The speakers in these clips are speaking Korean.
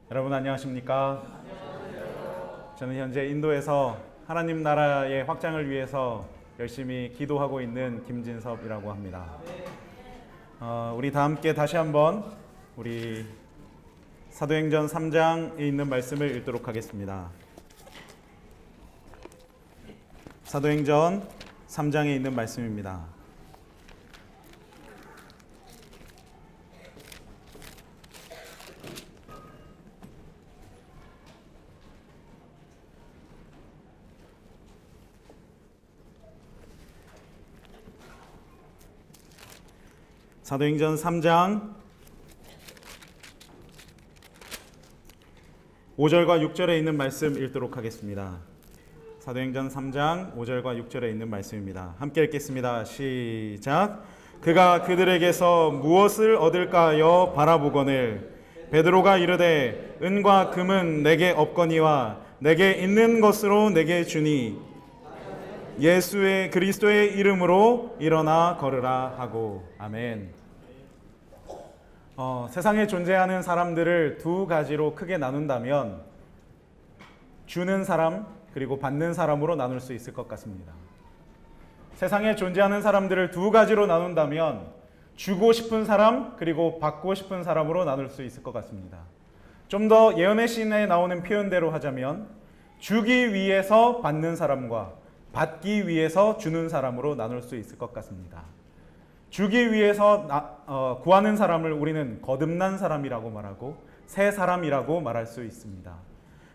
여러분 안녕하십니까? 저는 현재 인도에서 하나님 나라의 확장을 위해서 열심히 기도하고 있는 김진섭이라고 합니다. 우리 다 함께 다시 한번 우리 사도행전 3장에 있는 말씀을 읽도록 하겠습니다. 사도행전 3장에 있는 말씀입니다. 사도행전 3장 5절과 6절에 있는 말씀 읽도록 하겠습니다. 사도행전 3장 5절과 6절에 있는 말씀입니다. 함께 읽겠습니다. 시작. 그가 그들에게서 무엇을 얻을까 하여 바라보거늘 베드로가 이르되 은과 금은 내게 없거니와 내게 있는 것으로 내게 주니 예수의 그리스도의 이름으로 일어나 걸으라 하고. 아멘. 세상에 존재하는 사람들을 두 가지로 크게 나눈다면 주는 사람 그리고 받는 사람으로 나눌 수 있을 것 같습니다. 세상에 존재하는 사람들을 두 가지로 나눈다면 주고 싶은 사람 그리고 받고 싶은 사람으로 나눌 수 있을 것 같습니다. 좀 더 예언의 시인에 나오는 표현대로 하자면 주기 위해서 받는 사람과 받기 위해서 주는 사람으로 나눌 수 있을 것 같습니다. 주기 위해서 구하는 사람을 우리는 거듭난 사람이라고 말하고 새 사람이라고 말할 수 있습니다.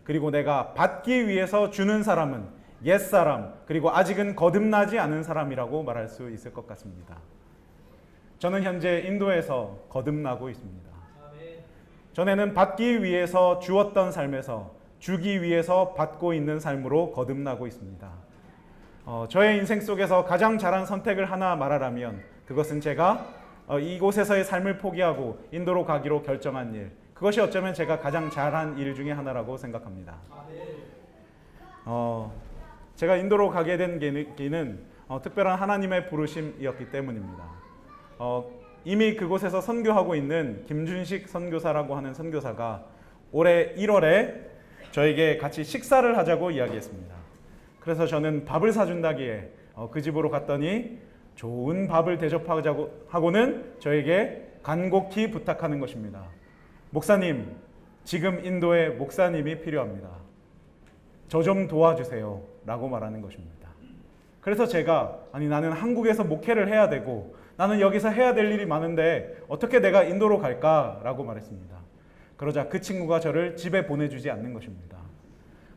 그리고 내가 받기 위해서 주는 사람은 옛사람 그리고 아직은 거듭나지 않은 사람이라고 말할 수 있을 것 같습니다. 저는 현재 인도에서 거듭나고 있습니다. 전에는 받기 위해서 주었던 삶에서 주기 위해서 받고 있는 삶으로 거듭나고 있습니다. 저의 인생 속에서 가장 잘한 선택을 하나 말하라면 그것은 제가 이곳에서의 삶을 포기하고 인도로 가기로 결정한 일, 그것이 어쩌면 제가 가장 잘한 일 중에 하나라고 생각합니다. 제가 인도로 가게 된 계기는 특별한 하나님의 부르심이었기 때문입니다. 이미 그곳에서 선교하고 있는 김준식 선교사라고 하는 선교사가 올해 1월에 저에게 같이 식사를 하자고 이야기했습니다. 그래서 저는 밥을 사준다기에 그 집으로 갔더니 좋은 밥을 대접하자고 하고는 저에게 간곡히 부탁하는 것입니다. 목사님, 지금 인도에 목사님이 필요합니다. 저 좀 도와주세요 라고 말하는 것입니다. 그래서 제가 나는 한국에서 목회를 해야 되고 나는 여기서 해야 될 일이 많은데 어떻게 내가 인도로 갈까? 라고 말했습니다. 그러자 그 친구가 저를 집에 보내주지 않는 것입니다.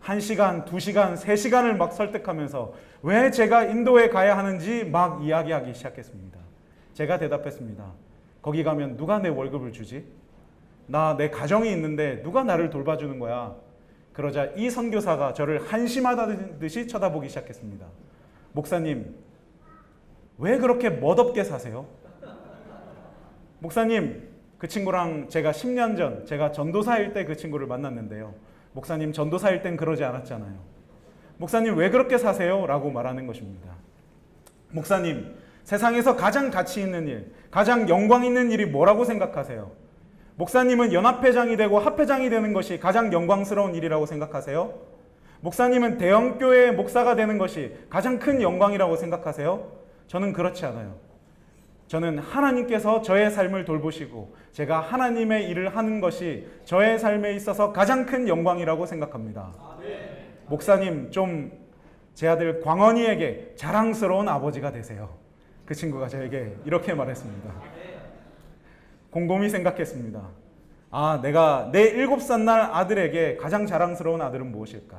1시간, 2시간, 3시간을 막 설득하면서 왜 제가 인도에 가야 하는지 막 이야기하기 시작했습니다. 제가 대답했습니다. 거기 가면 누가 내 월급을 주지? 내 가정이 있는데 누가 나를 돌봐주는 거야? 그러자 이 선교사가 저를 한심하다듯이 쳐다보기 시작했습니다. 목사님, 왜 그렇게 멋없게 사세요? 목사님, 그 친구랑 제가 10년 전 제가 전도사일 때 그 친구를 만났는데요. 목사님, 전도사일 땐 그러지 않았잖아요. 목사님, 왜 그렇게 사세요? 라고 말하는 것입니다. 목사님, 세상에서 가장 가치 있는 일, 가장 영광 있는 일이 뭐라고 생각하세요? 목사님은 연합회장이 되고 합회장이 되는 것이 가장 영광스러운 일이라고 생각하세요? 목사님은 대형교회의 목사가 되는 것이 가장 큰 영광이라고 생각하세요? 저는 그렇지 않아요. 저는 하나님께서 저의 삶을 돌보시고 제가 하나님의 일을 하는 것이 저의 삶에 있어서 가장 큰 영광이라고 생각합니다. 목사님, 좀 제 아들 광원이에게 자랑스러운 아버지가 되세요. 그 친구가 저에게 이렇게 말했습니다. 곰곰이 생각했습니다. 내가 내 7살 날 아들에게 가장 자랑스러운 아들은 무엇일까?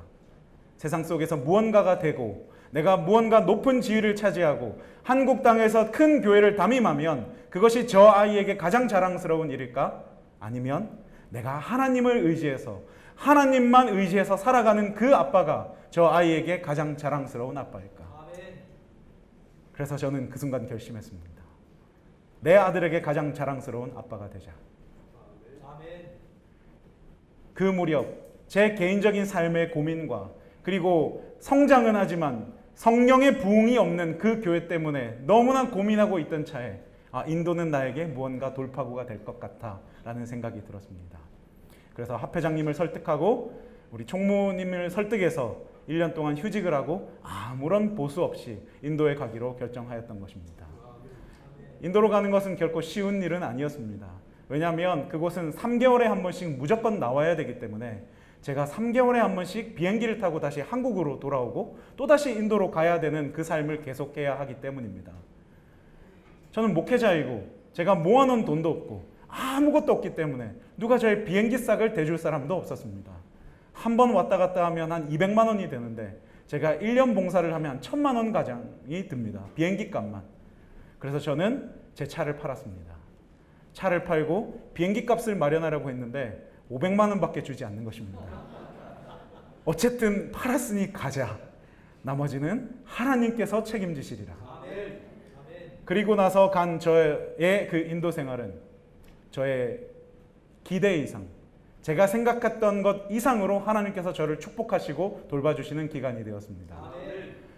세상 속에서 무언가가 되고 내가 무언가 높은 지위를 차지하고 한국 땅에서 큰 교회를 담임하면 그것이 저 아이에게 가장 자랑스러운 일일까? 아니면 내가 하나님을 의지해서 하나님만 의지해서 살아가는 그 아빠가 저 아이에게 가장 자랑스러운 아빠일까? 그래서 저는 그 순간 결심했습니다. 내 아들에게 가장 자랑스러운 아빠가 되자. 그 무렵 제 개인적인 삶의 고민과 그리고 성장은 하지만 성령의 부흥이 없는 그 교회 때문에 너무나 고민하고 있던 차에 인도는 나에게 무언가 돌파구가 될 것 같아 라는 생각이 들었습니다. 그래서 합회장님을 설득하고 우리 총무님을 설득해서 1년 동안 휴직을 하고 아무런 보수 없이 인도에 가기로 결정하였던 것입니다. 인도로 가는 것은 결코 쉬운 일은 아니었습니다. 왜냐하면 그곳은 3개월에 한 번씩 무조건 나와야 되기 때문에 제가 3개월에 한 번씩 비행기를 타고 다시 한국으로 돌아오고 또다시 인도로 가야 되는 그 삶을 계속해야 하기 때문입니다. 저는 목회자이고 제가 모아놓은 돈도 없고 아무것도 없기 때문에 누가 저의 비행기 싹을 대줄 사람도 없었습니다. 한 번 왔다 갔다 하면 한 200만 원이 되는데 제가 1년 봉사를 하면 한 1000만 원 가량이 듭니다. 비행기 값만. 그래서 저는 제 차를 팔았습니다. 차를 팔고 비행기 값을 마련하려고 했는데 500만 원밖에 주지 않는 것입니다. 어쨌든 팔았으니 가자. 나머지는 하나님께서 책임지시리라. 그리고 나서 간 저의 그 인도 생활은 저의 기대 이상, 제가 생각했던 것 이상으로 하나님께서 저를 축복하시고 돌봐주시는 기간이 되었습니다.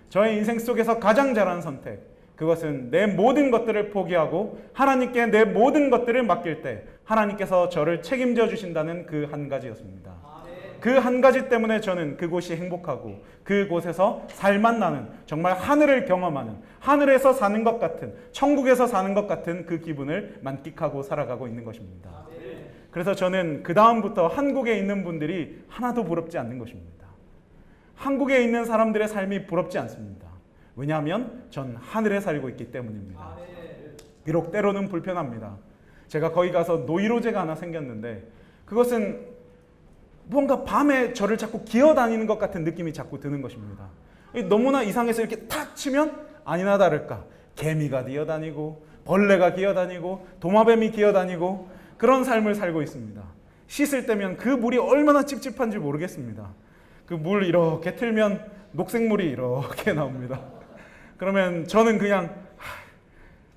저의 인생 속에서 가장 잘한 선택, 그것은 내 모든 것들을 포기하고 하나님께 내 모든 것들을 맡길 때 하나님께서 저를 책임져 주신다는 그 한 가지였습니다. 그 한 가지 때문에 저는 그곳이 행복하고 그곳에서 살만 나는, 정말 하늘을 경험하는, 하늘에서 사는 것 같은, 천국에서 사는 것 같은 그 기분을 만끽하고 살아가고 있는 것입니다. 그래서 저는 그 다음부터 한국에 있는 분들이 하나도 부럽지 않는 것입니다. 한국에 있는 사람들의 삶이 부럽지 않습니다. 왜냐하면 전 하늘에 살고 있기 때문입니다. 비록 때로는 불편합니다. 제가 거기 가서 노이로제가 하나 생겼는데 그것은 뭔가 밤에 저를 자꾸 기어다니는 것 같은 느낌이 자꾸 드는 것입니다. 너무나 이상해서 이렇게 탁 치면 아니나 다를까 개미가 기어다니고 벌레가 기어다니고 도마뱀이 기어다니고 그런 삶을 살고 있습니다. 씻을 때면 그 물이 얼마나 찝찝한지 모르겠습니다. 그 물 이렇게 틀면 녹색물이 이렇게 나옵니다. 그러면 저는 그냥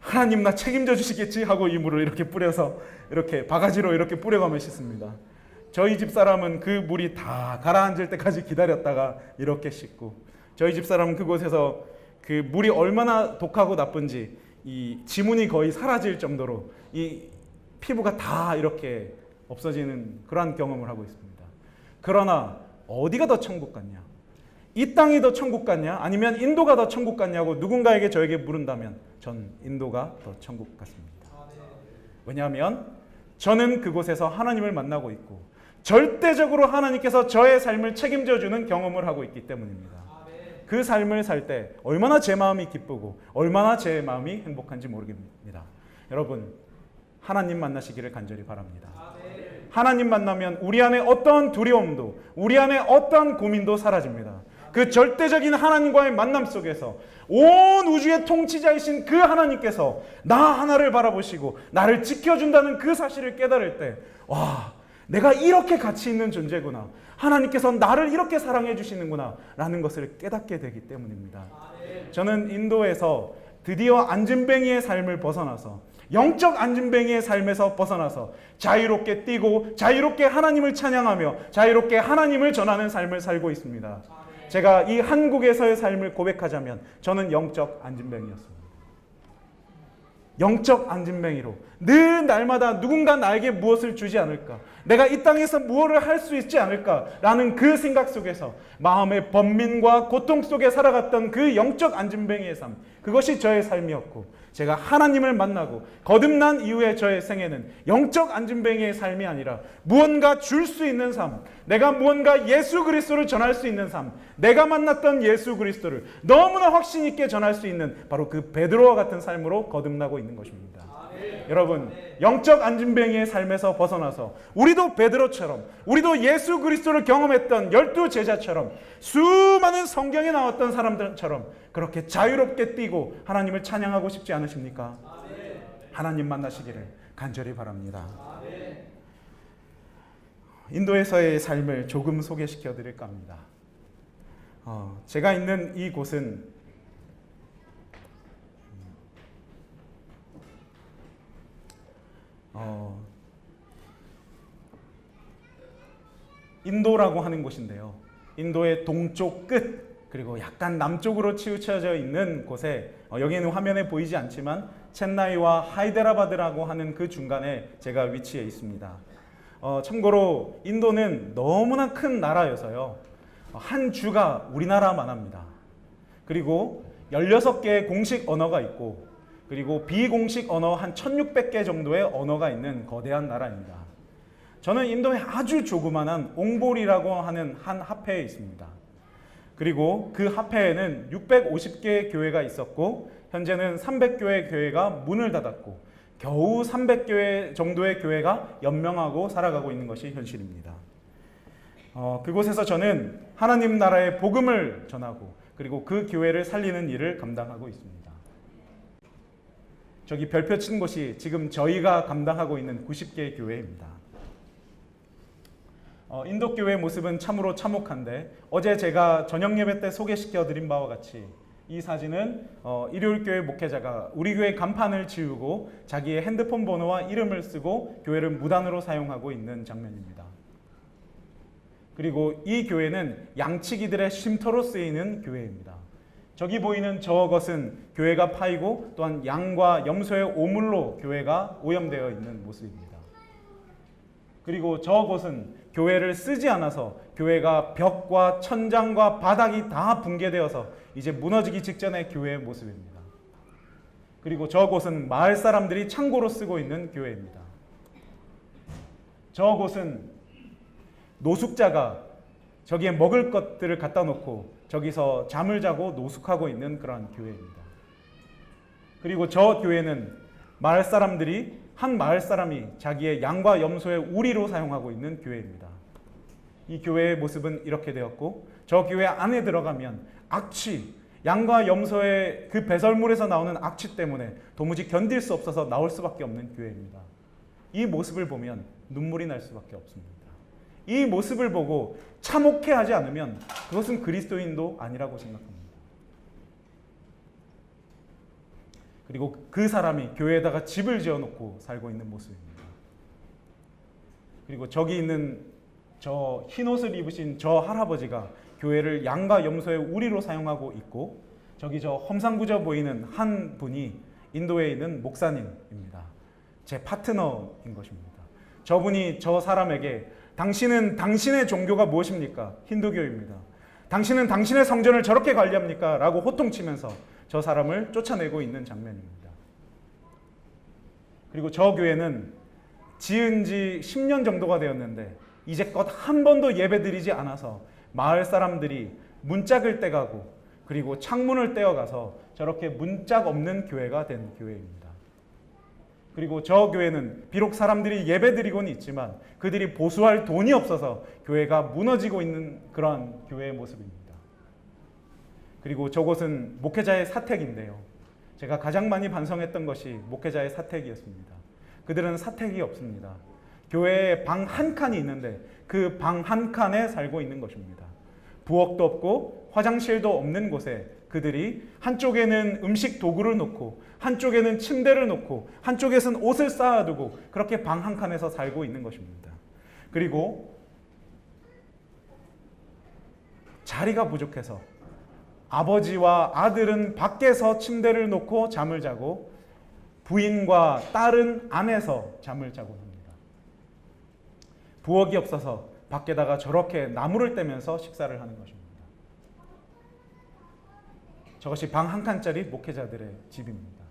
하나님 나 책임져 주시겠지 하고 이 물을 이렇게 뿌려서 이렇게 바가지로 이렇게 뿌려가며 씻습니다. 저희 집 사람은 그 물이 다 가라앉을 때까지 기다렸다가 이렇게 씻고, 저희 집 사람은 그곳에서 그 물이 얼마나 독하고 나쁜지 이 지문이 거의 사라질 정도로 이 피부가 다 이렇게 없어지는 그러한 경험을 하고 있습니다. 그러나 어디가 더 천국 같냐? 이 땅이 더 천국 같냐? 아니면 인도가 더 천국 같냐고 누군가에게 저에게 물은다면 전 인도가 더 천국 같습니다. 왜냐하면 저는 그곳에서 하나님을 만나고 있고 절대적으로 하나님께서 저의 삶을 책임져 주는 경험을 하고 있기 때문입니다. 그 삶을 살 때 얼마나 제 마음이 기쁘고 얼마나 제 마음이 행복한지 모르겠습니다. 여러분, 하나님 만나시기를 간절히 바랍니다. 하나님 만나면 우리 안에 어떠한 두려움도, 우리 안에 어떠한 고민도 사라집니다. 그 절대적인 하나님과의 만남 속에서 온 우주의 통치자이신 그 하나님께서 나 하나를 바라보시고 나를 지켜준다는 그 사실을 깨달을 때, 와, 내가 이렇게 가치 있는 존재구나, 하나님께서 나를 이렇게 사랑해 주시는구나 라는 것을 깨닫게 되기 때문입니다. 저는 인도에서 드디어 안진뱅이의 삶을 벗어나서, 영적 안진뱅이의 삶에서 벗어나서 자유롭게 뛰고 자유롭게 하나님을 찬양하며 자유롭게 하나님을 전하는 삶을 살고 있습니다. 제가 이 한국에서의 삶을 고백하자면 저는 영적 안진뱅이였습니다. 영적 안진뱅이로 늘 날마다 누군가 나에게 무엇을 주지 않을까, 내가 이 땅에서 무엇을 할 수 있지 않을까라는 그 생각 속에서 마음의 번민과 고통 속에 살아갔던 그 영적 안진뱅이의 삶, 그것이 저의 삶이었고, 제가 하나님을 만나고 거듭난 이후에 저의 생애는 영적 안진뱅이의 삶이 아니라 무언가 줄 수 있는 삶, 내가 무언가 예수 그리스도를 전할 수 있는 삶, 내가 만났던 예수 그리스도를 너무나 확신 있게 전할 수 있는 바로 그 베드로와 같은 삶으로 거듭나고 있는 것입니다. 여러분, 영적 안진뱅이의 삶에서 벗어나서 우리도 베드로처럼, 우리도 예수 그리스도를 경험했던 12 제자처럼, 수많은 성경에 나왔던 사람들처럼 그렇게 자유롭게 뛰고 하나님을 찬양하고 싶지 않으십니까? 하나님 만나시기를 간절히 바랍니다. 인도에서의 삶을 조금 소개시켜 드릴까 합니다. 제가 있는 이 곳은 인도라고 하는 곳인데요. 인도의 동쪽 끝, 그리고 약간 남쪽으로 치우쳐져 있는 곳에, 여기는 화면에 보이지 않지만 첸나이와 하이데라바드라고 하는 그 중간에 제가 위치해 있습니다. 참고로 인도는 너무나 큰 나라여서요. 한 주가 우리나라만 합니다. 그리고 16개의 공식 언어가 있고 그리고 비공식 언어 한 1600개 정도의 언어가 있는 거대한 나라입니다. 저는 인도에 아주 조그만한 옹볼이라고 하는 한 합회에 있습니다. 그리고 그 합회에는 650개의 교회가 있었고 현재는 300교회 교회가 문을 닫았고 겨우 300교회 정도의 교회가 연명하고 살아가고 있는 것이 현실입니다. 그곳에서 저는 하나님 나라의 복음을 전하고 그리고 그 교회를 살리는 일을 감당하고 있습니다. 저기 별표 친 곳이 지금 저희가 감당하고 있는 90개의 교회입니다. 인도 교회의 모습은 참으로 참혹한데 어제 제가 저녁 예배 때 소개시켜 드린 바와 같이 이 사진은 일요일 교회 목회자가 우리 교회 간판을 지우고 자기의 핸드폰 번호와 이름을 쓰고 교회를 무단으로 사용하고 있는 장면입니다. 그리고 이 교회는 양치기들의 쉼터로 쓰이는 교회입니다. 저기 보이는 저것은 교회가 파이고 또한 양과 염소의 오물로 교회가 오염되어 있는 모습입니다. 그리고 저곳은 교회를 쓰지 않아서 교회가 벽과 천장과 바닥이 다 붕괴되어서 이제 무너지기 직전의 교회의 모습입니다. 그리고 저곳은 마을 사람들이 창고로 쓰고 있는 교회입니다. 저곳은 노숙자가 저기에 먹을 것들을 갖다 놓고 저기서 잠을 자고 노숙하고 있는 그러한 교회입니다. 그리고 저 교회는 마을 사람들이 한 마을 사람이 자기의 양과 염소의 우리로 사용하고 있는 교회입니다. 이 교회의 모습은 이렇게 되었고 저 교회 안에 들어가면 악취, 양과 염소의 그 배설물에서 나오는 악취 때문에 도무지 견딜 수 없어서 나올 수밖에 없는 교회입니다. 이 모습을 보면 눈물이 날 수밖에 없습니다. 이 모습을 보고 참혹해하지 않으면 그것은 그리스도인도 아니라고 생각합니다. 그리고 그 사람이 교회에다가 집을 지어놓고 살고 있는 모습입니다. 그리고 저기 있는 저 흰옷을 입으신 저 할아버지가 교회를 양과 염소의 우리로 사용하고 있고 저기 저 험상궂어 보이는 한 분이 인도에 있는 목사님입니다. 제 파트너인 것입니다. 저분이 저 사람에게 당신은 당신의 종교가 무엇입니까? 힌두교입니다. 당신은 당신의 성전을 저렇게 관리합니까? 라고 호통치면서 저 사람을 쫓아내고 있는 장면입니다. 그리고 저 교회는 지은 지 10년 정도가 되었는데 이제껏 한 번도 예배드리지 않아서 마을 사람들이 문짝을 떼가고 그리고 창문을 떼어가서 저렇게 문짝 없는 교회가 된 교회입니다. 그리고 저 교회는 비록 사람들이 예배드리고는 있지만 그들이 보수할 돈이 없어서 교회가 무너지고 있는 그러한 교회의 모습입니다. 그리고 저곳은 목회자의 사택인데요. 제가 가장 많이 반성했던 것이 목회자의 사택이었습니다. 그들은 사택이 없습니다. 교회에 방 한 칸이 있는데 그 방 한 칸에 살고 있는 것입니다. 부엌도 없고 화장실도 없는 곳에 그들이 한쪽에는 음식 도구를 놓고 한쪽에는 침대를 놓고 한쪽에는 옷을 쌓아두고 그렇게 방 한 칸에서 살고 있는 것입니다. 그리고 자리가 부족해서 아버지와 아들은 밖에서 침대를 놓고 잠을 자고 부인과 딸은 안에서 잠을 자고 합니다. 부엌이 없어서 밖에다가 저렇게 나무를 떼면서 식사를 하는 것입니다. 저것이 방 한 칸짜리 목회자들의 집입니다.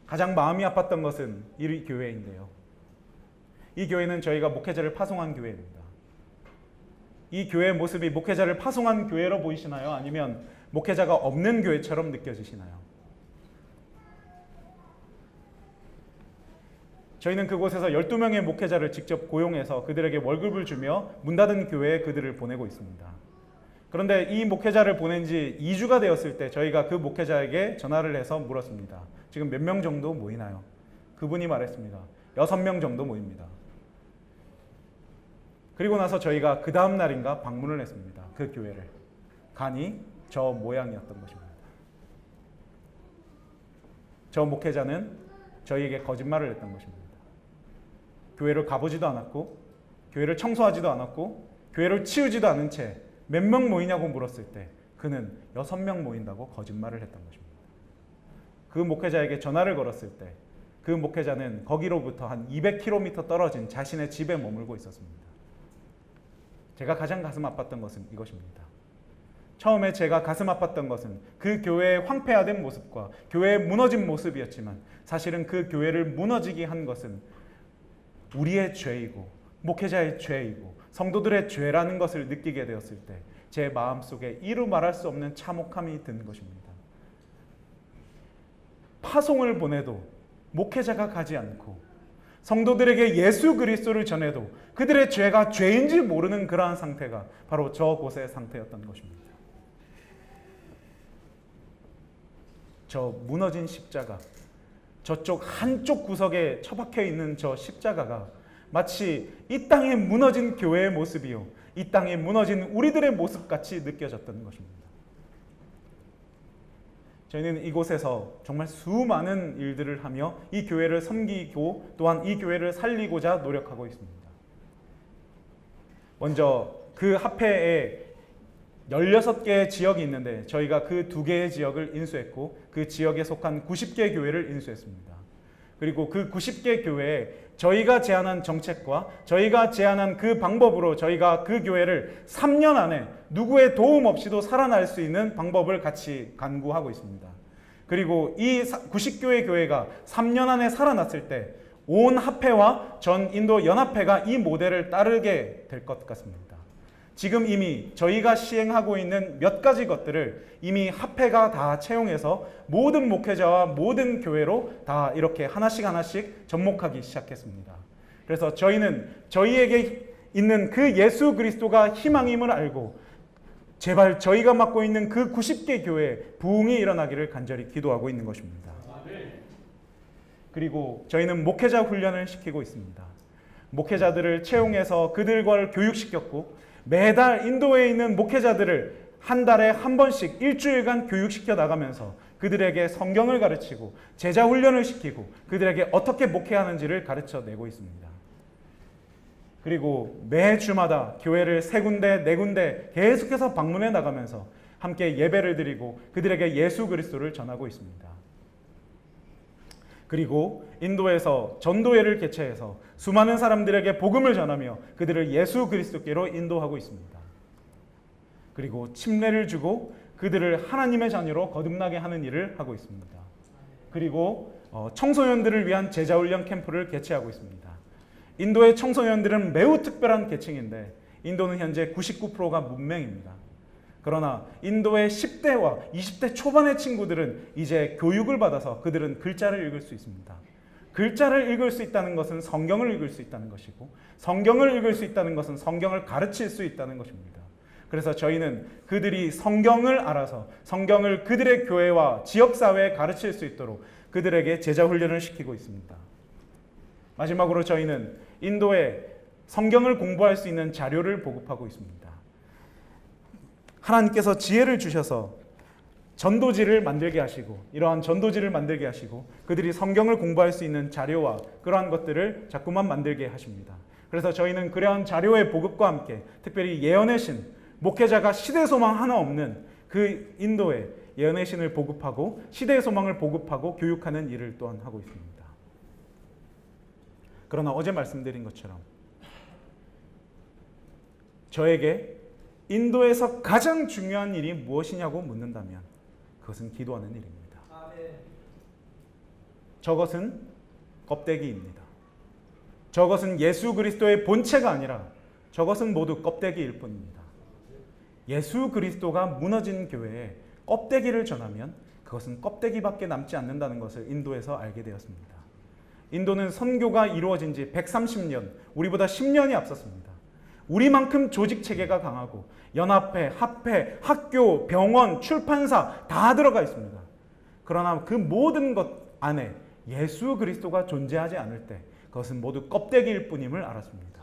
가장 마음이 아팠던 것은 이 교회인데요. 이 교회는 저희가 목회자를 파송한 교회입니다. 이 교회의 모습이 목회자를 파송한 교회로 보이시나요? 아니면 목회자가 없는 교회처럼 느껴지시나요? 저희는 그곳에서 12명의 목회자를 직접 고용해서 그들에게 월급을 주며 문 닫은 교회에 그들을 보내고 있습니다. 그런데 이 목회자를 보낸 지 2주가 되었을 때 저희가 그 목회자에게 전화를 해서 물었습니다. 지금 몇 명 정도 모이나요? 그분이 말했습니다. 6명 정도 모입니다. 그리고 나서 저희가 그 다음 날인가 방문을 했습니다. 그 교회를. 간이 저 모양이었던 것입니다. 저 목회자는 저희에게 거짓말을 했던 것입니다. 교회를 가보지도 않았고 교회를 청소하지도 않았고 교회를 치우지도 않은 채 몇 명 모이냐고 물었을 때 그는 6명 모인다고 거짓말을 했던 것입니다. 그 목회자에게 전화를 걸었을 때 그 목회자는 거기로부터 한 200km 떨어진 자신의 집에 머물고 있었습니다. 제가 가장 가슴 아팠던 것은 이것입니다. 처음에 제가 가슴 아팠던 것은 그 교회의 황폐화된 모습과 교회의 무너진 모습이었지만, 사실은 그 교회를 무너지게 한 것은 우리의 죄이고 목회자의 죄이고 성도들의 죄라는 것을 느끼게 되었을 때 제 마음속에 이루 말할 수 없는 참혹함이 든 것입니다. 파송을 보내도 목회자가 가지 않고 성도들에게 예수 그리스도를 전해도 그들의 죄가 죄인지 모르는 그러한 상태가 바로 저곳의 상태였던 것입니다. 저 무너진 십자가, 저쪽 한쪽 구석에 처박혀 있는 저 십자가가 마치 이 땅에 무너진 교회의 모습이요, 이 땅에 무너진 우리들의 모습같이 느껴졌던 것입니다. 저희는 이곳에서 정말 수많은 일들을 하며 이 교회를 섬기고 또한 이 교회를 살리고자 노력하고 있습니다. 먼저 그 합회에 16개의 지역이 있는데 저희가 그 2개의 지역을 인수했고 그 지역에 속한 90개 교회를 인수했습니다. 그리고 그 90개 교회에 저희가 제안한 정책과 저희가 제안한 그 방법으로 저희가 그 교회를 3년 안에 누구의 도움 없이도 살아날 수 있는 방법을 같이 간구하고 있습니다. 그리고 이 90교회 교회가 3년 안에 살아났을 때 온 합회와 전 인도 연합회가 이 모델을 따르게 될 것 같습니다. 지금 이미 저희가 시행하고 있는 몇 가지 것들을 이미 합회가 다 채용해서 모든 목회자와 모든 교회로 다 이렇게 하나씩 접목하기 시작했습니다. 그래서 저희는 저희에게 있는 그 예수 그리스도가 희망임을 알고 제발 저희가 맡고 있는 그 90개 교회에 부흥이 일어나기를 간절히 기도하고 있는 것입니다. 그리고 저희는 목회자 훈련을 시키고 있습니다. 목회자들을 채용해서 그들과를 교육시켰고 매달 인도에 있는 목회자들을 한 달에 한 번씩 일주일간 교육시켜 나가면서 그들에게 성경을 가르치고 제자 훈련을 시키고 그들에게 어떻게 목회하는지를 가르쳐 내고 있습니다. 그리고 매 주마다 교회를 3군데, 4군데 계속해서 방문해 나가면서 함께 예배를 드리고 그들에게 예수 그리스도를 전하고 있습니다. 그리고 인도에서 전도회를 개최해서 수많은 사람들에게 복음을 전하며 그들을 예수 그리스도께로 인도하고 있습니다. 그리고 침례를 주고 그들을 하나님의 자녀로 거듭나게 하는 일을 하고 있습니다. 그리고 청소년들을 위한 제자훈련 캠프를 개최하고 있습니다. 인도의 청소년들은 매우 특별한 계층인데 인도는 현재 99%가 문맹입니다. 그러나 인도의 10대와 20대 초반의 친구들은 이제 교육을 받아서 그들은 글자를 읽을 수 있습니다. 글자를 읽을 수 있다는 것은 성경을 읽을 수 있다는 것이고 성경을 읽을 수 있다는 것은 성경을 가르칠 수 있다는 것입니다. 그래서 저희는 그들이 성경을 알아서 성경을 그들의 교회와 지역사회에 가르칠 수 있도록 그들에게 제자훈련을 시키고 있습니다. 마지막으로 저희는 인도에 성경을 공부할 수 있는 자료를 보급하고 있습니다. 하나님께서 지혜를 주셔서 전도지를 만들게 하시고 이러한 전도지를 만들게 하시고 그들이 성경을 공부할 수 있는 자료와 그러한 것들을 자꾸만 만들게 하십니다. 그래서 저희는 그러한 자료의 보급과 함께 특별히 예언의 신, 목회자가 시대 소망 하나 없는 그 인도에 예언의 신을 보급하고 시대의 소망을 보급하고 교육하는 일을 또한 하고 있습니다. 그러나 어제 말씀드린 것처럼 저에게 인도에서 가장 중요한 일이 무엇이냐고 묻는다면 그것은 기도하는 일입니다. 저것은 껍데기입니다. 저것은 예수 그리스도의 본체가 아니라 저것은 모두 껍데기일 뿐입니다. 예수 그리스도가 무너진 교회에 껍데기를 전하면 그것은 껍데기밖에 남지 않는다는 것을 인도에서 알게 되었습니다. 인도는 선교가 이루어진 지 130년, 우리보다 10년이 앞섰습니다. 우리만큼 조직 체계가 강하고 연합회, 합회, 학교, 병원, 출판사 다 들어가 있습니다. 그러나 그 모든 것 안에 예수 그리스도가 존재하지 않을 때 그것은 모두 껍데기일 뿐임을 알았습니다.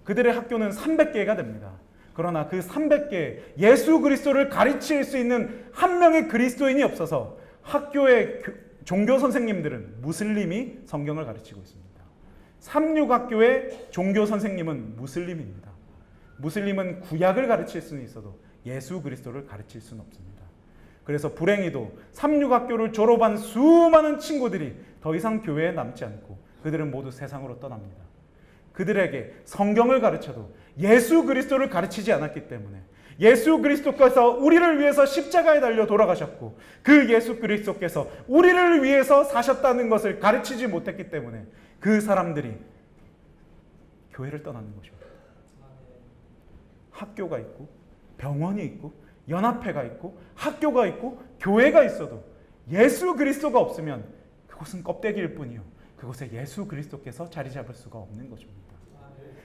그들의 학교는 300개가 됩니다. 그러나 그 300개 예수 그리스도를 가르칠 수 있는 한 명의 그리스도인이 없어서 학교의 종교 선생님들은 무슬림이 성경을 가르치고 있습니다. 삼육학교의 종교 선생님은 무슬림입니다. 무슬림은 구약을 가르칠 수는 있어도 예수 그리스도를 가르칠 수는 없습니다. 그래서 불행히도 삼육학교를 졸업한 수많은 친구들이 더 이상 교회에 남지 않고 그들은 모두 세상으로 떠납니다. 그들에게 성경을 가르쳐도 예수 그리스도를 가르치지 않았기 때문에, 예수 그리스도께서 우리를 위해서 십자가에 달려 돌아가셨고 그 예수 그리스도께서 우리를 위해서 사셨다는 것을 가르치지 못했기 때문에 그 사람들이 교회를 떠나는 것입니다. 학교가 있고 병원이 있고 연합회가 있고 학교가 있고 교회가 있어도 예수 그리스도가 없으면 그곳은 껍데기일 뿐이요, 그곳에 예수 그리스도께서 자리 잡을 수가 없는 것입니다.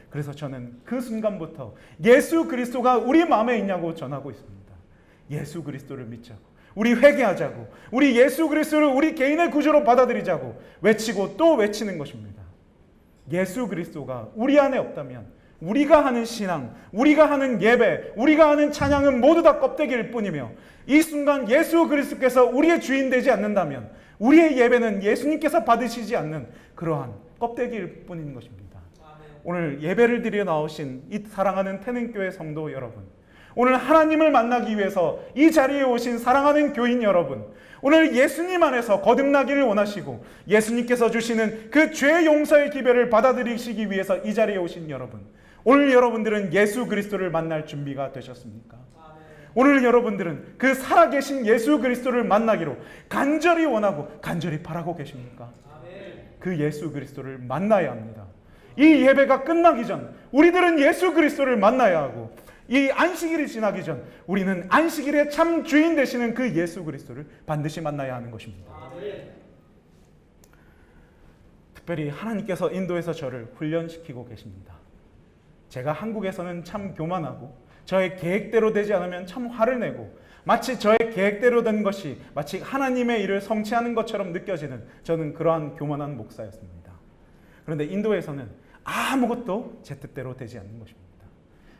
그래서 저는 그 순간부터 예수 그리스도가 우리 마음에 있냐고 전하고 있습니다. 예수 그리스도를 믿자고, 우리 회개하자고, 우리 예수 그리스도를 우리 개인의 구주로 받아들이자고 외치고 또 외치는 것입니다. 예수 그리스도가 우리 안에 없다면 우리가 하는 신앙, 우리가 하는 예배, 우리가 하는 찬양은 모두 다 껍데기일 뿐이며, 이 순간 예수 그리스도께서 우리의 주인 되지 않는다면 우리의 예배는 예수님께서 받으시지 않는 그러한 껍데기일 뿐인 것입니다. 오늘 예배를 드려 나오신 이 사랑하는 태능교회 성도 여러분, 오늘 하나님을 만나기 위해서 이 자리에 오신 사랑하는 교인 여러분, 오늘 예수님 안에서 거듭나기를 원하시고 예수님께서 주시는 그 죄 용서의 기별을 받아들이시기 위해서 이 자리에 오신 여러분, 오늘 여러분들은 예수 그리스도를 만날 준비가 되셨습니까? 오늘 여러분들은 그 살아계신 예수 그리스도를 만나기로 간절히 원하고 간절히 바라고 계십니까? 그 예수 그리스도를 만나야 합니다. 이 예배가 끝나기 전 우리들은 예수 그리스도를 만나야 하고, 이 안식일이 지나기 전 우리는 안식일의 참 주인 되시는 그 예수 그리스도를 반드시 만나야 하는 것입니다. 특별히 하나님께서 인도에서 저를 훈련시키고 계십니다. 제가 한국에서는 참 교만하고 저의 계획대로 되지 않으면 참 화를 내고 마치 저의 계획대로 된 것이 마치 하나님의 일을 성취하는 것처럼 느껴지는, 저는 그러한 교만한 목사였습니다. 그런데 인도에서는 아무것도 제 뜻대로 되지 않는 것입니다.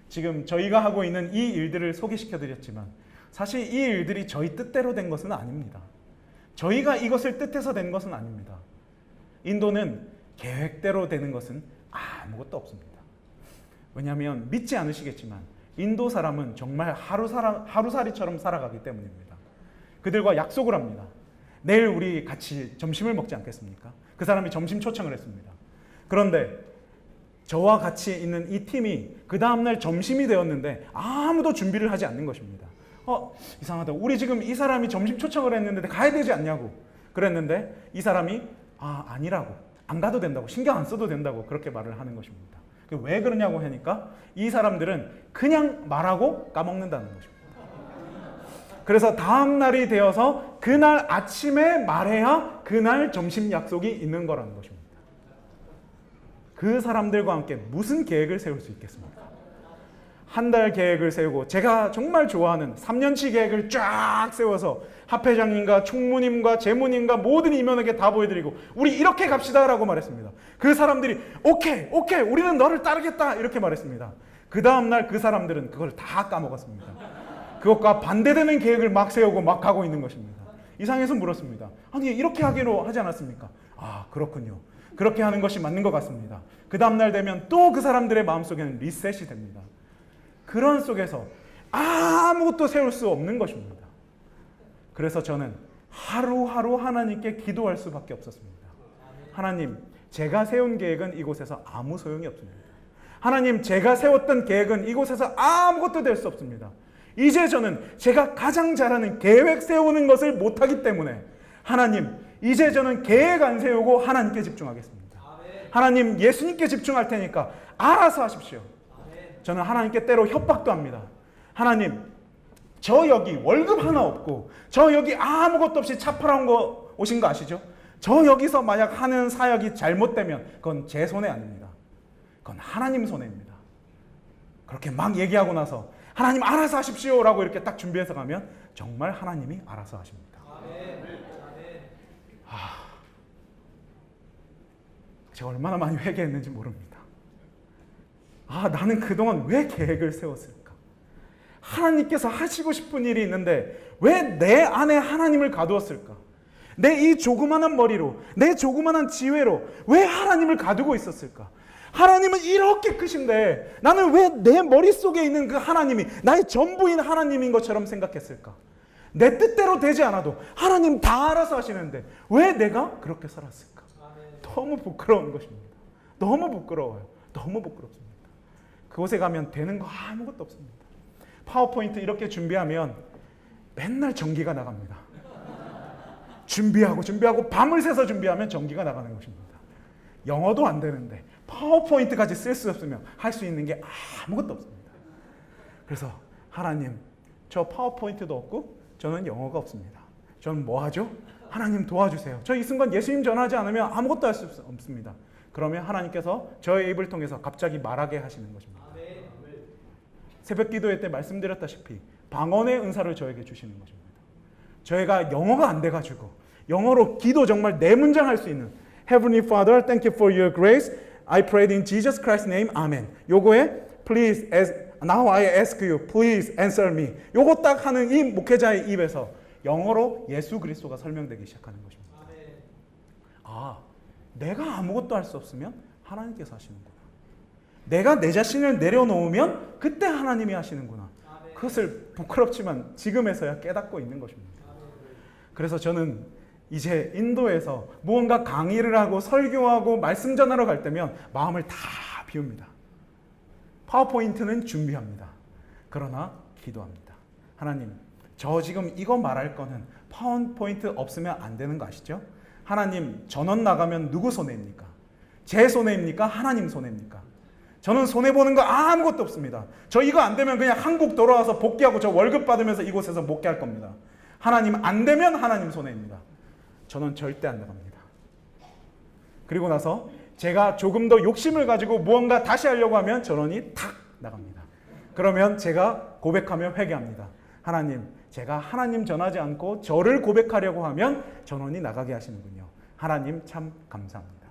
지금 저희가 하고 있는 이 일들을 소개시켜 드렸지만 사실 이 일들이 저희 뜻대로 된 것은 아닙니다. 저희가 이것을 뜻해서 된 것은 아닙니다. 인도는 계획대로 되는 것은 아무것도 없습니다. 왜냐하면 믿지 않으시겠지만 인도 사람은 정말 하루살이처럼 살아가기 때문입니다. 그들과 약속을 합니다. 내일 우리 같이 점심을 먹지 않겠습니까? 그 사람이 점심 초청을 했습니다. 그런데 저와 같이 있는 이 팀이 그 다음날 점심이 되었는데 아무도 준비를 하지 않는 것입니다. 이상하다. 우리 지금 이 사람이 점심 초청을 했는데 가야 되지 않냐고 그랬는데 이 사람이 아니라고, 안 가도 된다고, 신경 안 써도 된다고 그렇게 말을 하는 것입니다. 왜 그러냐고 하니까 이 사람들은 그냥 말하고 까먹는다는 것입니다. 그래서 다음 날이 되어서 그날 아침에 말해야 그날 점심 약속이 있는 거라는 것입니다. 그 사람들과 함께 무슨 계획을 세울 수 있겠습니까? 한 달 계획을 세우고, 제가 정말 좋아하는 3년치 계획을 쫙 세워서 합회장님과 총무님과 재무님과 모든 임원에게 다 보여드리고 우리 이렇게 갑시다 라고 말했습니다. 그 사람들이 오케이 우리는 너를 따르겠다 이렇게 말했습니다. 그 다음날 그 사람들은 그걸 다 까먹었습니다. 그것과 반대되는 계획을 막 세우고 막 가고 있는 것입니다. 이상해서 물었습니다. 아니 이렇게 하기로 하지 않았습니까? 그렇군요. 그렇게 하는 것이 맞는 것 같습니다. 그 다음날 되면 또 그 사람들의 마음속에는 리셋이 됩니다. 그런 속에서 아무것도 세울 수 없는 것입니다. 그래서 저는 하루하루 하나님께 기도할 수밖에 없었습니다. 하나님, 제가 세운 계획은 이곳에서 아무 소용이 없습니다. 하나님, 제가 세웠던 계획은 이곳에서 아무것도 될 수 없습니다. 이제 저는 제가 가장 잘하는 계획 세우는 것을 못하기 때문에 하나님, 이제 저는 계획 안 세우고 하나님께 집중하겠습니다. 하나님, 예수님께 집중할 테니까 알아서 하십시오. 저는 하나님께 때로 협박도 합니다. 하나님, 저 여기 월급 하나 없고 저 여기 아무것도 없이 차 팔아온 거 오신 거 아시죠? 저 여기서 만약 하는 사역이 잘못되면 그건 제 손해 아닙니다. 그건 하나님 손해입니다. 그렇게 막 얘기하고 나서 하나님 알아서 하십시오 라고 이렇게 딱 준비해서 가면 정말 하나님이 알아서 하십니다. 제가 얼마나 많이 회개했는지 모릅니다. 나는 그동안 왜 계획을 세웠을까? 하나님께서 하시고 싶은 일이 있는데 왜 내 안에 하나님을 가두었을까? 내 이 조그마한 머리로, 내 조그마한 지혜로 왜 하나님을 가두고 있었을까? 하나님은 이렇게 크신데 나는 왜 내 머릿속에 있는 그 하나님이 나의 전부인 하나님인 것처럼 생각했을까? 내 뜻대로 되지 않아도 하나님 다 알아서 하시는데 왜 내가 그렇게 살았을까? 너무 부끄러운 것입니다. 너무 부끄러워요. 너무 부끄럽습니다. 그곳에 가면 되는 거 아무것도 없습니다. 파워포인트 이렇게 준비하면 맨날 전기가 나갑니다. 준비하고 밤을 새서 준비하면 전기가 나가는 것입니다. 영어도 안 되는데 파워포인트까지 쓸 수 없으면 할 수 있는 게 아무것도 없습니다. 그래서 하나님, 저 파워포인트도 없고 저는 영어가 없습니다. 저는 뭐 하죠? 하나님 도와주세요. 저 이 순간 예수님 전하지 않으면 아무것도 할 수 없습니다. 그러면 하나님께서 저의 입을 통해서 갑자기 말하게 하시는 것입니다. 새벽 기도회 때 말씀드렸다시피 방언의 은사를 저에게 주시는 것입니다. 저희가 영어가 안 돼가지고 영어로 기도 정말 네 문장 할 수 있는 Heavenly Father, thank you for your grace. I prayed in Jesus Christ's name. Amen. 요거에 please, now I ask you, please answer me. 요거 딱 하는 이 목회자의 입에서 영어로 예수 그리스도가 설명되기 시작하는 것입니다. 아, 내가 아무것도 할 수 없으면 하나님께서 하시는구나. 내가 내 자신을 내려놓으면 그때 하나님이 하시는구나. 그것을 부끄럽지만 지금에서야 깨닫고 있는 것입니다. 그래서 저는 이제 인도에서 무언가 강의를 하고 설교하고 말씀 전하러 갈 때면 마음을 다 비웁니다. 파워포인트는 준비합니다. 그러나 기도합니다. 하나님, 저 지금 이거 말할 거는 파워포인트 없으면 안 되는 거 아시죠? 하나님, 전원 나가면 누구 손해입니까? 제 손해입니까? 하나님 손해입니까? 저는 손해보는 거 아무것도 없습니다. 저 이거 안 되면 그냥 한국 돌아와서 복귀하고 저 월급 받으면서 이곳에서 목회할 겁니다. 하나님 안 되면 하나님 손해입니다. 저는 절대 안 나갑니다. 그리고 나서 제가 조금 더 욕심을 가지고 무언가 다시 하려고 하면 전원이 탁 나갑니다. 그러면 제가 고백하며 회개합니다. 하나님, 제가 하나님 전하지 않고 저를 고백하려고 하면 전원이 나가게 하시는군요. 하나님 참 감사합니다.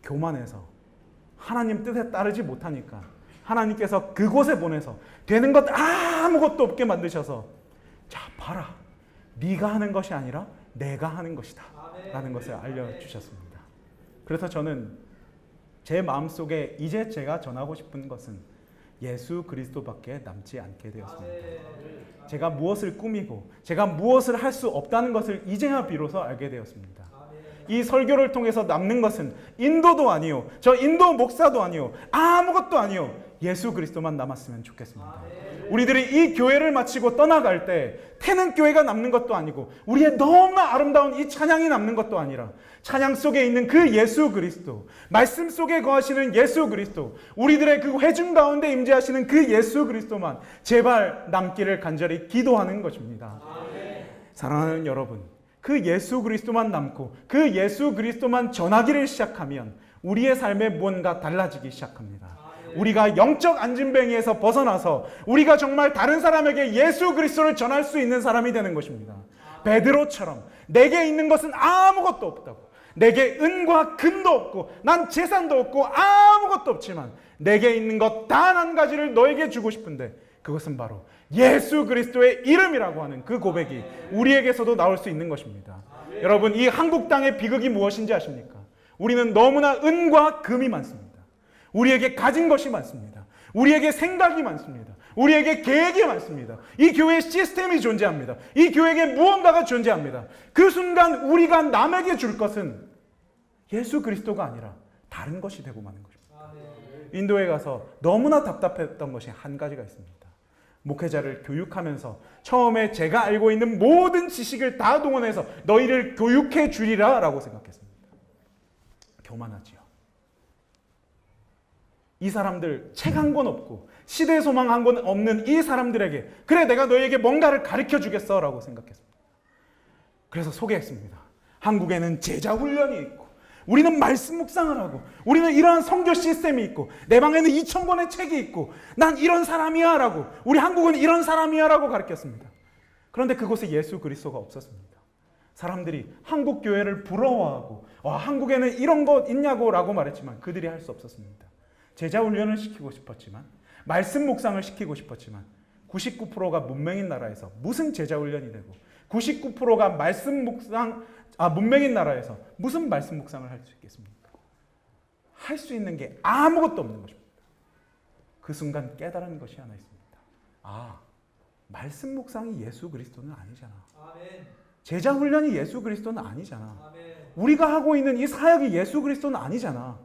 교만해서 하나님 뜻에 따르지 못하니까 하나님께서 그곳에 보내서 되는 것 아무것도 없게 만드셔서 자, 봐라. 네가 하는 것이 아니라 내가 하는 것이다 라는 것을 알려주셨습니다. 그래서 저는 제 마음속에 이제 제가 전하고 싶은 것은 예수 그리스도밖에 남지 않게 되었습니다. 제가 무엇을 꾸미고 제가 무엇을 할 수 없다는 것을 이제야 비로소 알게 되었습니다. 이 설교를 통해서 남는 것은 인도도 아니요, 저 인도 목사도 아니요, 아무것도 아니요, 예수 그리스도만 남았으면 좋겠습니다. 우리들이 이 교회를 마치고 떠나갈 때 태는 교회가 남는 것도 아니고 우리의 너무나 아름다운 이 찬양이 남는 것도 아니라 찬양 속에 있는 그 예수 그리스도, 말씀 속에 거하시는 예수 그리스도, 우리들의 그 회중 가운데 임재하시는 그 예수 그리스도만 제발 남기를 간절히 기도하는 것입니다. 사랑하는 여러분, 그 예수 그리스도만 남고 그 예수 그리스도만 전하기를 시작하면 우리의 삶에 무언가 달라지기 시작합니다. 우리가 영적 안진뱅이에서 벗어나서 우리가 정말 다른 사람에게 예수 그리스도를 전할 수 있는 사람이 되는 것입니다. 베드로처럼 내게 있는 것은 아무것도 없다고, 내게 은과 금도 없고 난 재산도 없고 아무것도 없지만 내게 있는 것 단 한 가지를 너에게 주고 싶은데 그것은 바로 예수 그리스도의 이름이라고 하는 그 고백이 우리에게서도 나올 수 있는 것입니다. 여러분, 이 한국 땅의 비극이 무엇인지 아십니까? 우리는 너무나 은과 금이 많습니다. 우리에게 가진 것이 많습니다. 우리에게 생각이 많습니다. 우리에게 계획이 많습니다. 이 교회에 시스템이 존재합니다. 이 교회에 무언가가 존재합니다. 그 순간 우리가 남에게 줄 것은 예수 그리스도가 아니라 다른 것이 되고 마는 것입니다. 인도에 가서 너무나 답답했던 것이 한 가지가 있습니다. 목회자를 교육하면서 처음에 제가 알고 있는 모든 지식을 다 동원해서 너희를 교육해 주리라 라고 생각했습니다. 교만하지요. 이 사람들 책 한 권 없고 시대 소망 한 권 없는 이 사람들에게 그래 내가 너희에게 뭔가를 가르쳐 주겠어 라고 생각했습니다. 그래서 소개했습니다. 한국에는 제자 훈련이 있고 우리는 말씀 묵상을 하고 우리는 이러한 선교 시스템이 있고 내 방에는 2000권의 책이 있고 난 이런 사람이야 라고, 우리 한국은 이런 사람이야 라고 가르쳤습니다. 그런데 그곳에 예수 그리스도가 없었습니다. 사람들이 한국 교회를 부러워하고 한국에는 이런 것 있냐고 라고 말했지만 그들이 할 수 없었습니다. 제자 훈련을 시키고 싶었지만 말씀 묵상을 시키고 싶었지만 99%가 문맹인 나라에서 무슨 제자 훈련이 되고 99%가 말씀 묵상 문맹인 나라에서 무슨 말씀 묵상을 할 수 있겠습니까? 할 수 있는 게 아무것도 없는 것입니다. 그 순간 깨달은 것이 하나 있습니다. 말씀 묵상이 예수 그리스도는 아니잖아. 아멘. 제자 훈련이 예수 그리스도는 아니잖아. 아멘. 우리가 하고 있는 이 사역이 예수 그리스도는 아니잖아.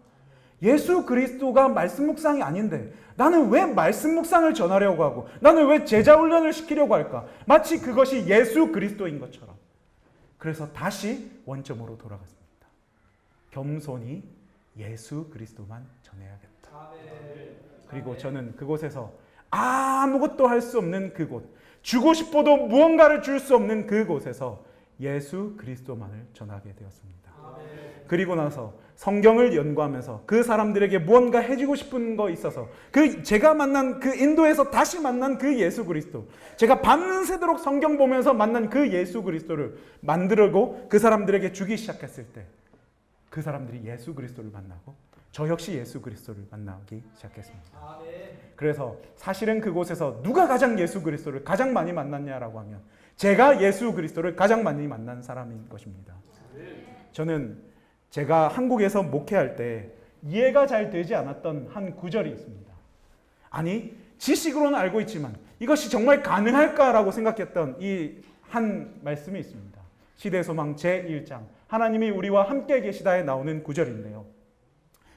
예수 그리스도가 말씀 묵상이 아닌데 나는 왜 말씀 묵상을 전하려고 하고 나는 왜 제자 훈련을 시키려고 할까? 마치 그것이 예수 그리스도인 것처럼. 그래서 다시 원점으로 돌아갔습니다. 겸손히 예수 그리스도만 전해야겠다. 아멘. 그리고 저는 그곳에서 아무것도 할 수 없는 그곳, 주고 싶어도 무언가를 줄 수 없는 그곳에서 예수 그리스도만을 전하게 되었습니다. 아멘. 그리고 나서 성경을 연구하면서 그 사람들에게 무언가 해주고 싶은 거 있어서 제가 만난 그 인도에서 다시 만난 그 예수 그리스도, 제가 밤새도록 성경 보면서 만난 그 예수 그리스도를 만들고 그 사람들에게 주기 시작했을 때 그 사람들이 예수 그리스도를 만나고 저 역시 예수 그리스도를 만나기 시작했습니다. 아멘. 그래서 사실은 그곳에서 누가 가장 예수 그리스도를 가장 많이 만났냐라고 하면 제가 예수 그리스도를 가장 많이 만난 사람인 것입니다. 저는 제가 한국에서 목회할 때 이해가 잘 되지 않았던 한 구절이 있습니다. 아니, 지식으로는 알고 있지만 이것이 정말 가능할까라고 생각했던 이 한 말씀이 있습니다. 시대소망 제1장 하나님이 우리와 함께 계시다에 나오는 구절인데요.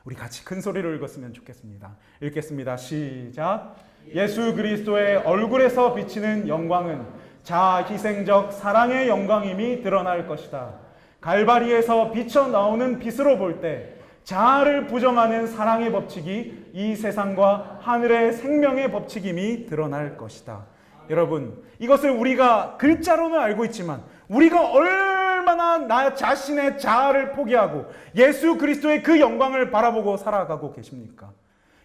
우리 같이 큰 소리로 읽었으면 좋겠습니다. 읽겠습니다. 시작. 예수 그리스도의 얼굴에서 비치는 영광은 자아 희생적 사랑의 영광임이 드러날 것이다. 갈바리에서 비쳐 나오는 빛으로 볼 때 자아를 부정하는 사랑의 법칙이 이 세상과 하늘의 생명의 법칙임이 드러날 것이다. 여러분, 이것을 우리가 글자로는 알고 있지만 우리가 얼마나 나 자신의 자아를 포기하고 예수 그리스도의 그 영광을 바라보고 살아가고 계십니까?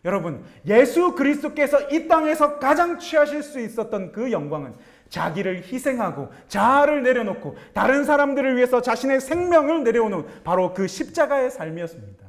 여러분, 예수 그리스도께서 이 땅에서 가장 취하실 수 있었던 그 영광은 자기를 희생하고 자아를 내려놓고 다른 사람들을 위해서 자신의 생명을 내려오는 바로 그 십자가의 삶이었습니다.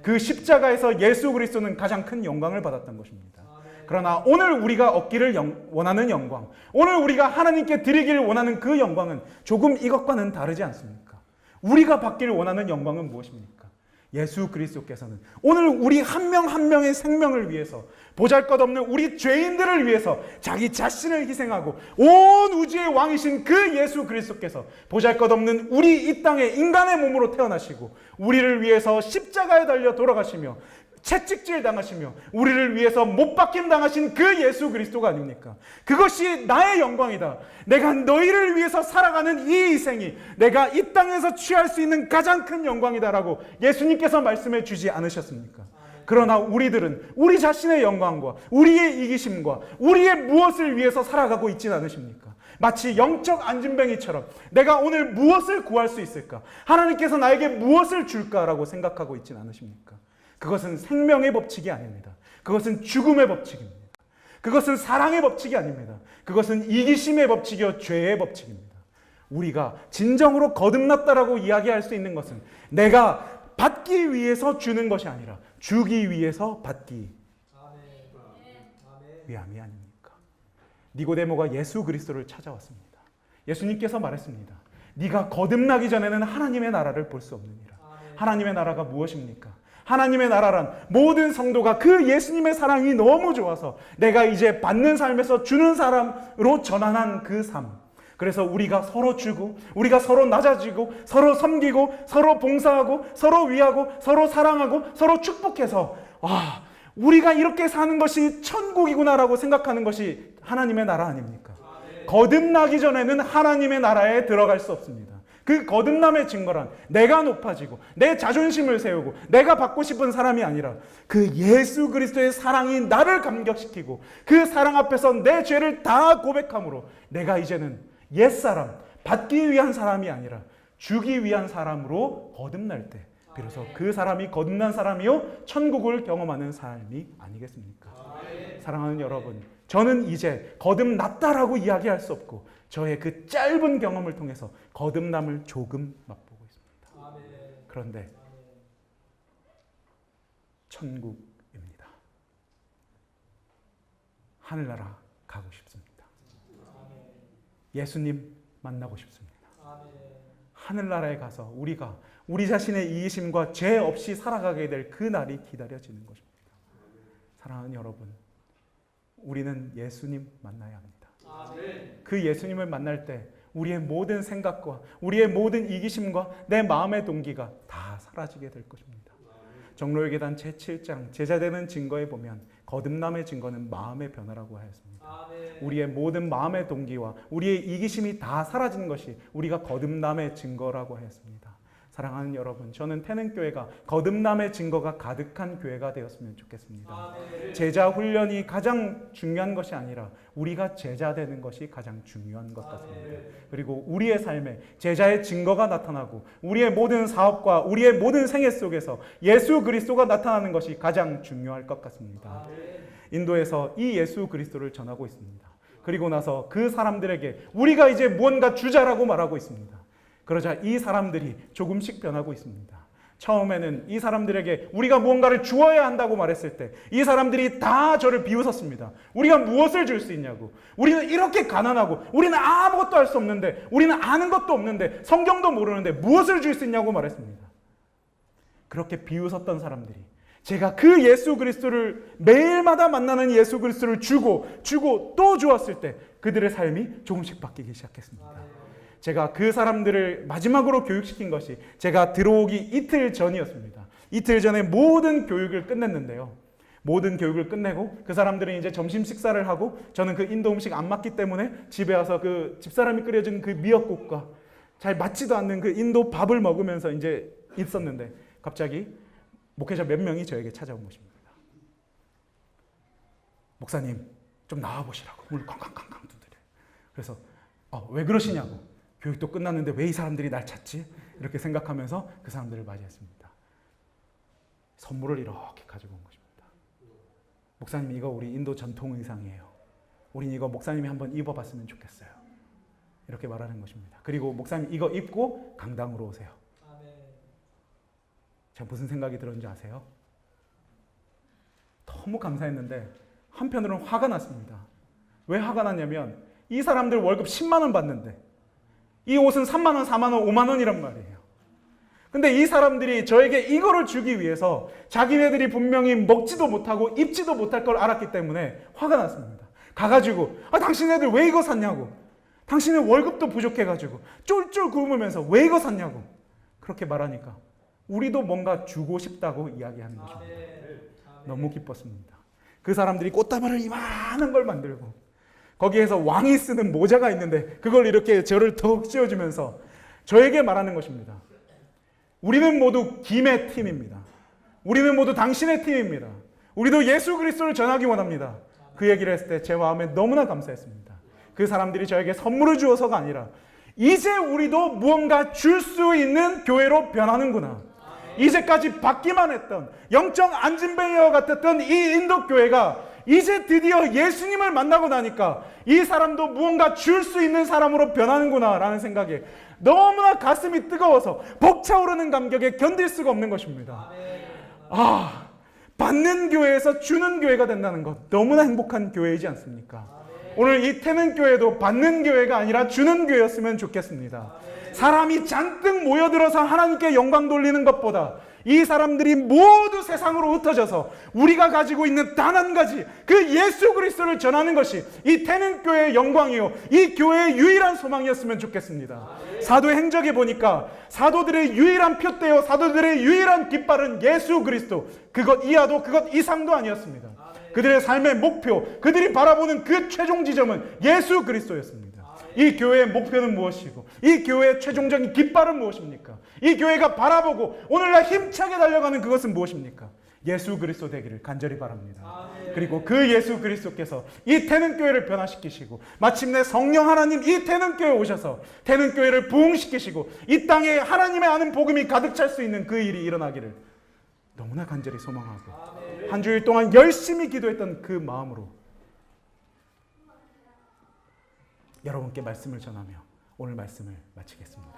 그 십자가에서 예수 그리스도는 가장 큰 영광을 받았던 것입니다. 그러나 오늘 우리가 얻기를 원하는 영광, 오늘 우리가 하나님께 드리기를 원하는 그 영광은 조금 이것과는 다르지 않습니까? 우리가 받기를 원하는 영광은 무엇입니까? 예수 그리스도께서는 오늘 우리 한 명 한 명의 생명을 위해서, 보잘것없는 우리 죄인들을 위해서 자기 자신을 희생하고 온 우주의 왕이신 그 예수 그리스도께서 보잘것없는 우리 이 땅에 인간의 몸으로 태어나시고 우리를 위해서 십자가에 달려 돌아가시며 채찍질 당하시며 우리를 위해서 못 박힘 당하신 그 예수 그리스도가 아닙니까? 그것이 나의 영광이다. 내가 너희를 위해서 살아가는 이 희생이 내가 이 땅에서 취할 수 있는 가장 큰 영광이다라고 예수님께서 말씀해 주지 않으셨습니까? 그러나 우리들은 우리 자신의 영광과 우리의 이기심과 우리의 무엇을 위해서 살아가고 있지는 않으십니까? 마치 영적 안진뱅이처럼 내가 오늘 무엇을 구할 수 있을까? 하나님께서 나에게 무엇을 줄까라고 생각하고 있지는 않으십니까? 그것은 생명의 법칙이 아닙니다. 그것은 죽음의 법칙입니다. 그것은 사랑의 법칙이 아닙니다. 그것은 이기심의 법칙이요 죄의 법칙입니다. 우리가 진정으로 거듭났다라고 이야기할 수 있는 것은 내가 받기 위해서 주는 것이 아니라 주기 위해서 받기 위함이 아닙니까? 니고데모가 예수 그리스도를 찾아왔습니다. 예수님께서 말했습니다. 네가 거듭나기 전에는 하나님의 나라를 볼 수 없느니라. 하나님의 나라가 무엇입니까? 하나님의 나라란 모든 성도가 그 예수님의 사랑이 너무 좋아서 내가 이제 받는 삶에서 주는 사람으로 전환한 그 삶. 그래서 우리가 서로 주고 우리가 서로 낮아지고 서로 섬기고 서로 봉사하고 서로 위하고 서로 사랑하고 서로 축복해서 우리가 이렇게 사는 것이 천국이구나라고 생각하는 것이 하나님의 나라 아닙니까? 거듭나기 전에는 하나님의 나라에 들어갈 수 없습니다. 그 거듭남의 증거란 내가 높아지고 내 자존심을 세우고 내가 받고 싶은 사람이 아니라 그 예수 그리스도의 사랑이 나를 감격시키고 그 사랑 앞에서 내 죄를 다 고백함으로 내가 이제는 옛사람, 받기 위한 사람이 아니라 주기 위한 사람으로 거듭날 때 비로소 그 사람이 거듭난 사람이요 천국을 경험하는 삶이 아니겠습니까? 사랑하는 여러분, 저는 이제 거듭났다라고 이야기할 수 없고 저의 그 짧은 경험을 통해서 거듭남을 조금 맛보고 있습니다. 그런데 천국입니다. 하늘나라 가고 싶습니다. 예수님 만나고 싶습니다. 하늘나라에 가서 우리가 우리 자신의 이기심과 죄 없이 살아가게 될 그 날이 기다려지는 것입니다. 사랑하는 여러분, 우리는 예수님 만나야 합니다. 그 예수님을 만날 때 우리의 모든 생각과 우리의 모든 이기심과 내 마음의 동기가 다 사라지게 될 것입니다. 정로의 계단 제7장 제자되는 증거에 보면 거듭남의 증거는 마음의 변화라고 하였습니다. 우리의 모든 마음의 동기와 우리의 이기심이 다 사라지는 것이 우리가 거듭남의 증거라고 하였습니다. 사랑하는 여러분, 저는 태능교회가 거듭남의 증거가 가득한 교회가 되었으면 좋겠습니다. 제자 훈련이 가장 중요한 것이 아니라 우리가 제자 되는 것이 가장 중요한 것 같습니다. 그리고 우리의 삶에 제자의 증거가 나타나고 우리의 모든 사업과 우리의 모든 생애 속에서 예수 그리스도가 나타나는 것이 가장 중요할 것 같습니다. 인도에서 이 예수 그리스도를 전하고 있습니다. 그리고 나서 그 사람들에게 우리가 이제 무언가 주자라고 말하고 있습니다. 그러자 이 사람들이 조금씩 변하고 있습니다. 처음에는 이 사람들에게 우리가 무언가를 주어야 한다고 말했을 때 이 사람들이 다 저를 비웃었습니다. 우리가 무엇을 줄 수 있냐고. 우리는 이렇게 가난하고 우리는 아무것도 할 수 없는데 우리는 아는 것도 없는데 성경도 모르는데 무엇을 줄 수 있냐고 말했습니다. 그렇게 비웃었던 사람들이 제가 그 예수 그리스도를 매일마다 만나는 예수 그리스도를 주고 또 주었을 때 그들의 삶이 조금씩 바뀌기 시작했습니다. 제가 그 사람들을 마지막으로 교육시킨 것이 제가 들어오기 이틀 전이었습니다. 이틀 전에 모든 교육을 끝냈는데요. 모든 교육을 끝내고 그 사람들은 이제 점심 식사를 하고 저는 그 인도 음식 안 맞기 때문에 집에 와서 그 집사람이 끓여준 그 미역국과 잘 맞지도 않는 그 인도 밥을 먹으면서 이제 있었는데 갑자기 목회자 몇 명이 저에게 찾아온 것입니다. 목사님 좀 나와보시라고 문을 쾅쾅쾅쾅 두드려요. 그래서 왜 그러시냐고. 교육도 끝났는데 왜 이 사람들이 날 찾지? 이렇게 생각하면서 그 사람들을 맞이했습니다. 선물을 이렇게 가지고 온 것입니다. 목사님 이거 우리 인도 전통 의상이에요. 우린 이거 목사님이 한번 입어봤으면 좋겠어요. 이렇게 말하는 것입니다. 그리고 목사님 이거 입고 강당으로 오세요. 제가 무슨 생각이 들었는지 아세요? 너무 감사했는데 한편으로는 화가 났습니다. 왜 화가 났냐면 이 사람들 월급 10만 원 받는데 이 옷은 3만 원, 4만 원, 5만 원이란 말이에요. 근데 이 사람들이 저에게 이거를 주기 위해서 자기네들이 분명히 먹지도 못하고 입지도 못할 걸 알았기 때문에 화가 났습니다. 가가지고 당신네들 왜 이거 샀냐고. 당신은 월급도 부족해가지고 쫄쫄 굶으면서 왜 이거 샀냐고. 그렇게 말하니까 우리도 뭔가 주고 싶다고 이야기하는 것입니다. 너무 기뻤습니다. 그 사람들이 꽃다발을 이만한 걸 만들고 거기에서 왕이 쓰는 모자가 있는데 그걸 이렇게 저를 턱 씌워주면서 저에게 말하는 것입니다. 우리는 모두 김의 팀입니다. 우리는 모두 당신의 팀입니다. 우리도 예수 그리스도를 전하기 원합니다. 그 얘기를 했을 때 제 마음에 너무나 감사했습니다. 그 사람들이 저에게 선물을 주어서가 아니라 이제 우리도 무언가 줄 수 있는 교회로 변하는구나. 이제까지 받기만 했던 영적 안진뱅이와 같았던 이 인도 교회가 이제 드디어 예수님을 만나고 나니까 이 사람도 무언가 줄 수 있는 사람으로 변하는구나 라는 생각에 너무나 가슴이 뜨거워서 벅차오르는 감격에 견딜 수가 없는 것입니다. 받는 교회에서 주는 교회가 된다는 것 너무나 행복한 교회이지 않습니까? 오늘 이 태능교회도 받는 교회가 아니라 주는 교회였으면 좋겠습니다. 사람이 잔뜩 모여들어서 하나님께 영광 돌리는 것보다 이 사람들이 모두 세상으로 흩어져서 우리가 가지고 있는 단 한 가지 그 예수 그리스도를 전하는 것이 이 태능교회의 영광이요 이 교회의 유일한 소망이었으면 좋겠습니다. 사도의 행적에 보니까 사도들의 유일한 표대요 사도들의 유일한 깃발은 예수 그리스도, 그것 이하도 그것 이상도 아니었습니다. 그들의 삶의 목표, 그들이 바라보는 그 최종 지점은 예수 그리스도였습니다. 이 교회의 목표는 무엇이고 이 교회의 최종적인 깃발은 무엇입니까? 이 교회가 바라보고 오늘날 힘차게 달려가는 그것은 무엇입니까? 예수 그리스도 되기를 간절히 바랍니다. 그리고 그 예수 그리스도께서 이 태능교회를 변화시키시고 마침내 성령 하나님 이 태능교회에 오셔서 태능교회를 부흥시키시고 이 땅에 하나님의 아는 복음이 가득 찰 수 있는 그 일이 일어나기를 너무나 간절히 소망하고 한 주일 동안 열심히 기도했던 그 마음으로 여러분께 말씀을 전하며 오늘 말씀을 마치겠습니다.